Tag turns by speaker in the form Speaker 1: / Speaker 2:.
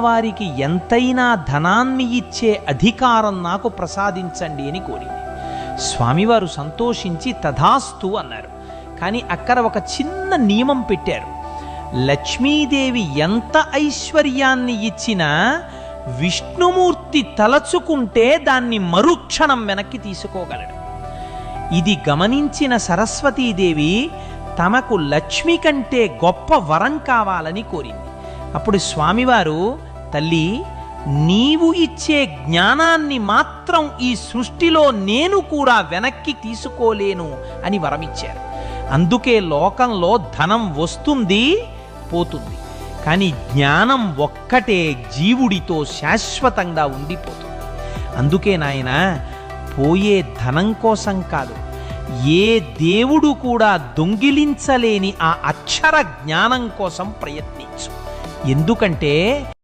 Speaker 1: వారికి ఎంతైనా ధనాన్ని ఇచ్చే అధికారం నాకు ప్రసాదించండి అని కోరింది. స్వామివారు సంతోషించి తథాస్తు అన్నారు. కానీ అక్కడ ఒక చిన్న నియమం పెట్టారు. లక్ష్మీదేవి ఎంత ఐశ్వర్యాన్ని ఇచ్చినా విష్ణుమూర్తి తలచుకుంటే దాన్ని మరుక్షణం వెనక్కి తీసుకోగలడు. ఇది గమనించిన సరస్వతీదేవి తమకు లక్ష్మి కంటే గొప్ప వరం కావాలని కోరింది. అప్పుడు స్వామివారు, తల్లి, నీవు ఇచ్చే జ్ఞానాన్ని మాత్రం ఈ సృష్టిలో నేను కూడా వెనక్కి తీసుకోలేను అని వరమిచ్చారు. అందుకే లోకంలో ధనం వస్తుంది, పోతుంది, కానీ జ్ఞానం ఒక్కటే జీవుడితో శాశ్వతంగా ఉండిపోతుంది. అందుకే నాయన, పోయే ధనం కోసం కాదు, ఏ దేవుడు కూడా దొంగిలించలేని ఆ అక్షర జ్ఞానం కోసం ప్రయత్నించు. ఎందుకంటే